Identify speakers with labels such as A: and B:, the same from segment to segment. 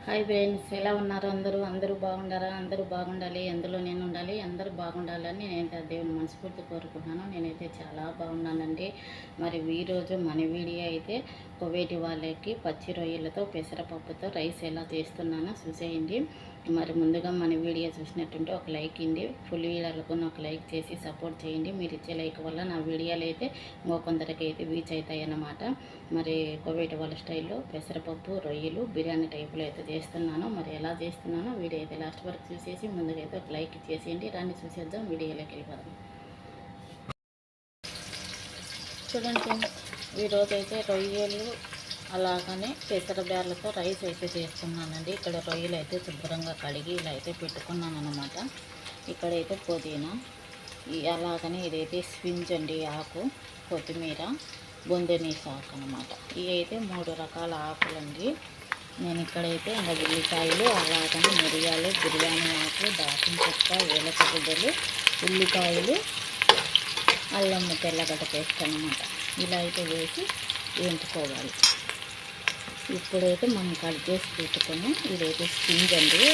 A: Hi friends, ఎలా ఉన్నారు? అందరూ బాగుండారా? అందరూ బాగుండాలి, అందులో నేను ఉండాలి, అందరూ బాగుండాలని నేనైతే దేవుని మనస్ఫూర్తి కోరుకుంటున్నాను. నేనైతే చాలా బాగున్నానండి. మరి ఈరోజు మన వీడియో అయితే కువైట్ వాళ్ళకి పచ్చి రొయ్యలతో పెసరపప్పుతో రైస్ ఎలా చేస్తున్నానో చూసేయండి. మరి ముందుగా మన వీడియో చూసినట్టుంటే ఒక లైక్ ఇండి, ఫుల్ వీడియోలకు ఒక లైక్ చేసి సపోర్ట్ చేయండి. మీరు ఇచ్చే లైక్ వల్ల నా వీడియోలు అయితే కొందరికి అయితే రీచ్ అవుతాయి అన్నమాట. మరి కువైట్ వాళ్ళ స్టైల్లో పెసరపప్పు రొయ్యలు బిర్యానీ టైపులో అయితే చేస్తున్నాను. మరి ఎలా చేస్తున్నానో వీడియో అయితే లాస్ట్ వరకు చూసేసి ముందుగా అయితే ఒక లైక్ చేసేయండి. రాని చూసేద్దాం, వీడియోలోకి వెళ్ళిపోదాం. చూడండి, ఈరోజు అయితే రొయ్యలు అలాగనే పెసర బ్యార్లతో రైస్ అయితే చేస్తున్నానండి. ఇక్కడ రొయ్యలు అయితే శుభ్రంగా కడిగి ఇలా అయితే పెట్టుకున్నాను అనమాట. ఇక్కడైతే పుదీనా, అలాగనే ఇదైతే స్పింజ్ అండి, ఆకు, కొత్తిమీర, బొందనీస ఆకు అనమాట. ఇవి అయితే 3 రకాల ఆకులండి. నేను ఇక్కడైతే ఇంకా ఉల్లిపాయలు, అలాగనే మిరియాలు, బిర్యానీ ఆకు, దాచిన చెక్క, ఏలక గుడ్డలు, ఉల్లిపాయలు, అల్లం తెల్లగడ్డ పేస్ట్ అనమాట. ఇలా అయితే వేసి వేయించుకోవాలి. ఇప్పుడైతే మనం కట్ చేసి పెట్టుకొని ఇదైతే స్పింజ్ అండి,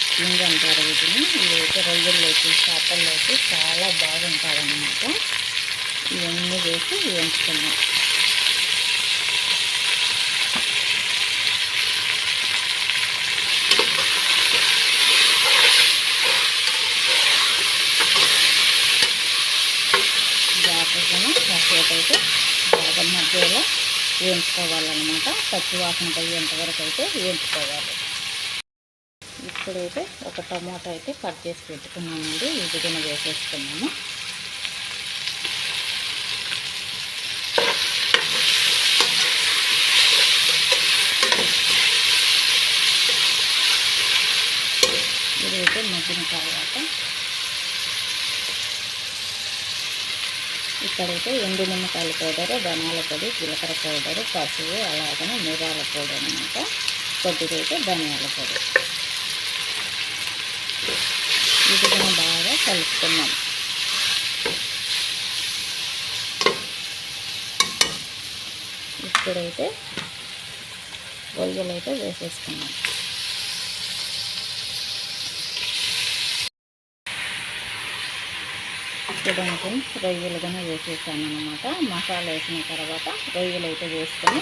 A: స్పింజ్ అంటారు వీటిని. ఇదైతే రొయ్యల్లోకి చేపల్లోకి చాలా బాగుంటుంది అన్నమాట. ఇవన్నీ వేసి వేయించుకున్నాం. జాగ్రత్తగా కాసేపు అయితే బాగా మధ్యలో వేయించుకోవాలన్నమాట. పచ్చివాసన పోయేంతవరకు అయితే వేయించుకోవాలి. ఇప్పుడైతే ఒక టమాటా అయితే కట్ చేసి పెట్టుకున్నామండి, ఇదిగిన వేసేసుకున్నాము. ఇదైతే మగ్గిన తర్వాత ఇక్కడైతే ఎండు నిమ్మకాయల పౌడరు, ధనియాల పొడి, జీలకర్ర పౌడరు, పసుపు, అలాగనే మిరియాల పొడి అనమాట. కొద్దిగా అయితే ధనియాల పొడి ఇది కూడా బాగా కలుపుకున్నాం. ఇప్పుడైతే రొయ్యలు అయితే వేసేసుకున్నాం. చూడండి, రొయ్యలు కూడా వేసేసాను అనమాట. మసాలా వేసిన తర్వాత రొయ్యలు అయితే వేసుకొని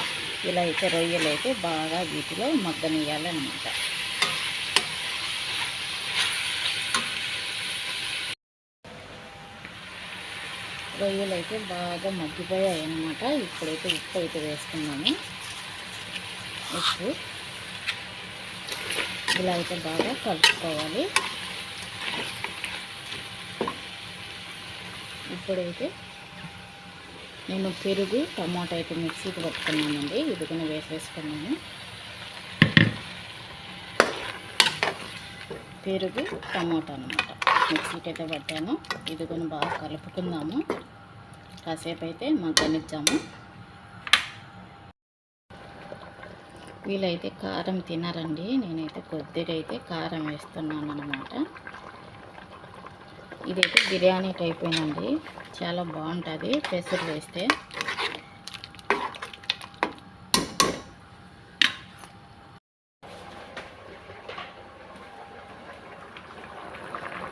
A: ఇలా అయితే రొయ్యలు అయితే బాగా వీటిలో మగ్గనియాలి అనమాట. రొయ్యలు అయితే బాగా మగ్గిపోయాయి అన్నమాట. ఇప్పుడైతే ఉప్పు అయితే వేసుకున్నాము. ఉప్పు ఇలా అయితే బాగా కలుపుకోవాలి. ఇప్పుడైతే నేను పెరుగు, టమాటా అయితే మిక్సీకి పట్టుకున్నానండి, ఇది కూడా వేసేసుకున్నాను. పెరుగు, టమాటా అనమాట మిక్సీకి అయితే పట్టాను. ఇది కూడా బాగా కలుపుకుందాము. కాసేపు అయితే మగ్గనిద్దాము. వీళ్ళైతే కారం తినరండి, నేనైతే కొద్దిగా అయితే కారం వేస్తున్నాను అనమాట. ఇదైతే బిర్యానీ టైప్ ఏనండి, చాలా బాగుంటుంది పెసరు వేస్తే.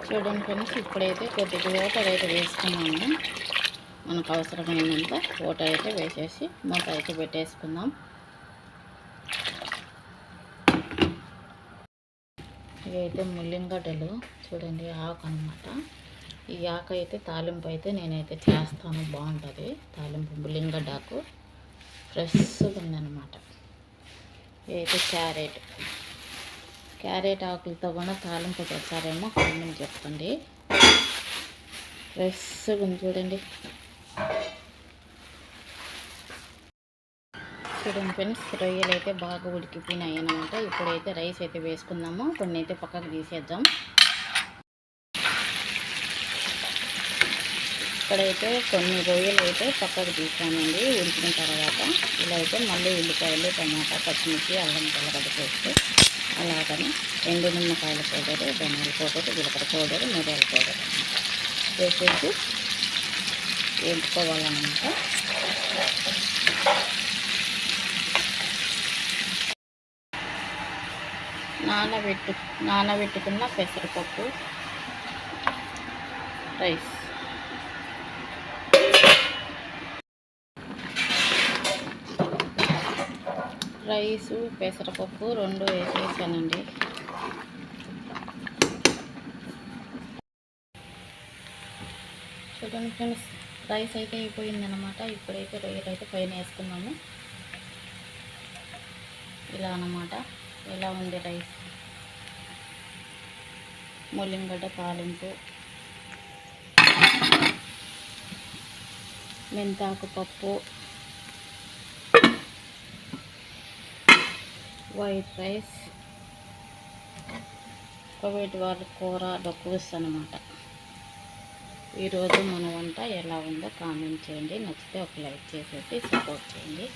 A: చూడండి ఫ్రెండ్స్, ఇప్పుడైతే కొద్దిగా వాటర్ అయితే వేసుకున్నాము. మనకు అవసరమైనంత వాటర్ అయితే వేసేసి మూత అయితే పెట్టేసుకుందాం. ఇవైతే ముల్లింగడ్డలు, చూడండి ఆకు అనమాట. ఈ ఆకు అయితే తాలింపు అయితే నేనైతే చేస్తాను, బాగుంటుంది తాలింపు. ముల్లింగడ్డాకు ఫ్రెష్గా ఉందన్నమాట. ఇదైతే క్యారెట్ ఆకులతో కూడా తాలింపు చేస్తారేమో కామెంట్ చెప్పండి. ఫ్రెష్గా ఉంది చూడండి. చూడండి ఫ్రెండ్స్, రొయ్యలు అయితే బాగా ఉడికిపోయినాయి అన్నమాట. ఇప్పుడైతే రైస్ అయితే వేసుకుందాము. కొన్ని అయితే పక్కకు తీసేద్దాం. ఇక్కడైతే కొన్ని రొయ్యలు అయితే పక్కకు తీసానండి ఉడికిన తర్వాత. ఇలా అయితే మళ్ళీ ఉల్లిపాయలు, టమాటా, పచ్చిమిర్చి, అల్లం తెల్లగడ్డ పేస్ట్, అలాగని ఎండు నిమ్మకాయల పౌడరు, ధనియాల పౌడరు, జీలకర్ర పౌడరు, మిరియాల పౌడరు వేసేసి వేయించుకోవాలన్నమాట. నానబెట్టుకున్న పెసరపప్పు, రైసు పెసరపప్పు రెండు వేసేసానండి. చూడండి ఫ్రెండ్స్, రైస్ అయితే అయిపోయిందనమాట. ఇప్పుడైతే రొయ్యలు అయితే పైన వేసుకున్నాము. ఇలా అన్నమాట. ఎలా ఉంది రైస్? ముల్లింగడ్డ తాలింపు, మెంతాకు పప్పు, వైట్ రైస్, కోవిడ్ వాళ్ళ కూర డొక్కుస్ అన్నమాట. ఈరోజు మన వంట ఎలా ఉందో కామెంట్ చేయండి. నచ్చితే ఒక లైక్ చేసేసి సపోర్ట్ చేయండి.